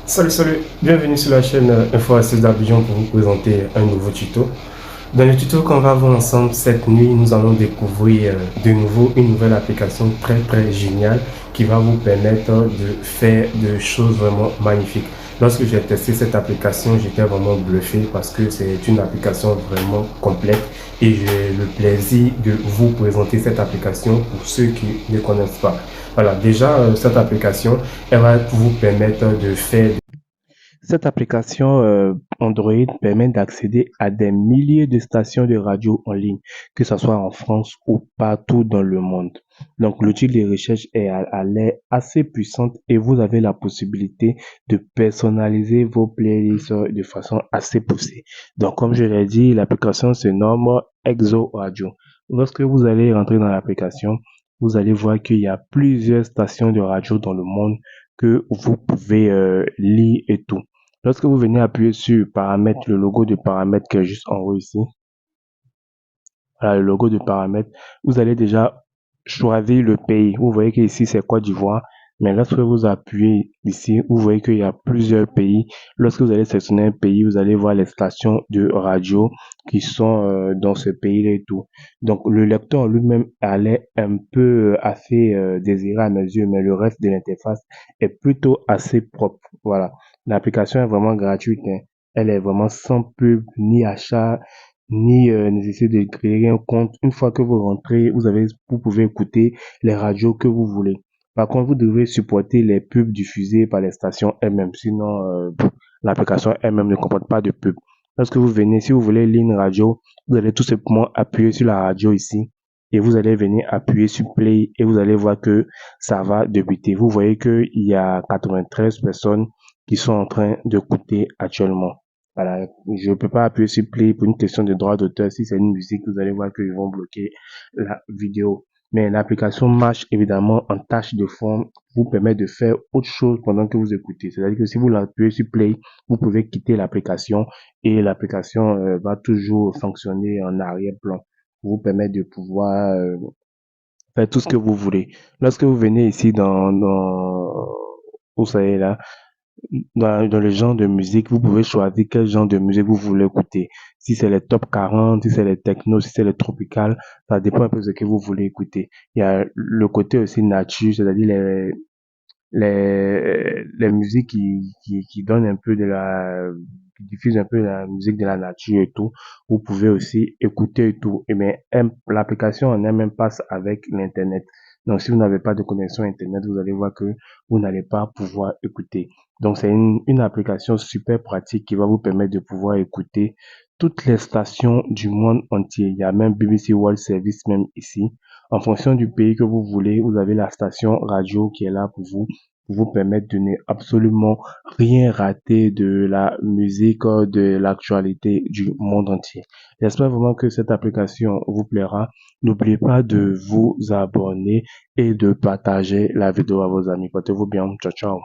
Salut, bienvenue sur la chaîne Info Astuces d'Abidjan pour vous présenter un nouveau tuto. Dans le tuto qu'on va voir ensemble cette nuit, nous allons découvrir de nouveau une nouvelle application très géniale qui va vous permettre de faire des choses vraiment magnifiques. Lorsque j'ai testé cette application, j'étais vraiment bluffé parce que c'est une application vraiment complète et j'ai le plaisir de vous présenter cette application pour ceux qui ne connaissent pas. Voilà, déjà cette application, elle va vous permettre de faire. Cette application Android permet d'accéder à des milliers de stations de radio en ligne, que ce soit en France ou partout dans le monde. Donc l'outil de recherche est à l'air assez puissante et vous avez la possibilité de personnaliser vos playlists de façon assez poussée. Donc comme je l'ai dit, l'application se nomme Exo Radio. Lorsque vous allez rentrer dans l'application, vous allez voir qu'il y a plusieurs stations de radio dans le monde que vous pouvez lire et tout. Lorsque vous venez appuyer sur paramètres, le logo de paramètres qui est juste en haut ici, voilà le logo de paramètres, vous allez déjà choisir le pays. Vous voyez que ici c'est Côte d'Ivoire, mais lorsque vous appuyez ici, vous voyez qu'il y a plusieurs pays. Lorsque vous allez sélectionner un pays, vous allez voir les stations de radio qui sont dans ce pays-là et tout. Donc le lecteur lui-même a l'air un peu assez désiré à mes yeux, mais le reste de l'interface est plutôt assez propre. Voilà. L'application est vraiment gratuite, hein. Elle est vraiment sans pub ni achat ni nécessité de créer un compte. Une fois que vous rentrez, vous pouvez écouter les radios que vous voulez. Par contre, vous devez supporter les pubs diffusées par les stations elles-mêmes, sinon l'application elle-même ne comporte pas de pub. Lorsque vous venez, si vous voulez lire une radio, vous allez tout simplement appuyer sur la radio ici et vous allez venir appuyer sur play et vous allez voir que ça va débuter. Vous voyez qu'il y a 93 personnes qui sont en train d'écouter actuellement. Voilà, je ne peux pas appuyer sur play pour une question de droit d'auteur. Si c'est une musique, vous allez voir qu'ils vont bloquer la vidéo. Mais l'application marche évidemment en tâche de fond, vous permet de faire autre chose pendant que vous écoutez. C'est-à-dire que si vous l'appuyez sur play, vous pouvez quitter l'application et l'application va toujours fonctionner en arrière-plan. Vous permet de pouvoir faire tout ce que vous voulez. Lorsque vous venez ici vous savez là, dans le genre de musique, vous pouvez choisir quel genre de musique vous voulez écouter. Si c'est les top 40, si c'est les techno, si c'est les tropical, ça dépend un peu de ce que vous voulez écouter. Il y a le côté aussi nature, c'est-à-dire les musiques qui donnent un peu qui diffusent un peu la musique de la nature et tout. Vous pouvez aussi écouter et tout. Et mais l'application en elle-même passe avec l'Internet. Donc, si vous n'avez pas de connexion Internet, vous allez voir que vous n'allez pas pouvoir écouter. Donc, c'est une application super pratique qui va vous permettre de pouvoir écouter toutes les stations du monde entier. Il y a même BBC World Service même ici. En fonction du pays que vous voulez, vous avez la station radio qui est là pour vous permettre de ne absolument rien rater de la musique, de l'actualité du monde entier. J'espère vraiment que cette application vous plaira. N'oubliez pas de vous abonner et de partager la vidéo à vos amis. Portez-vous bien. Ciao, ciao.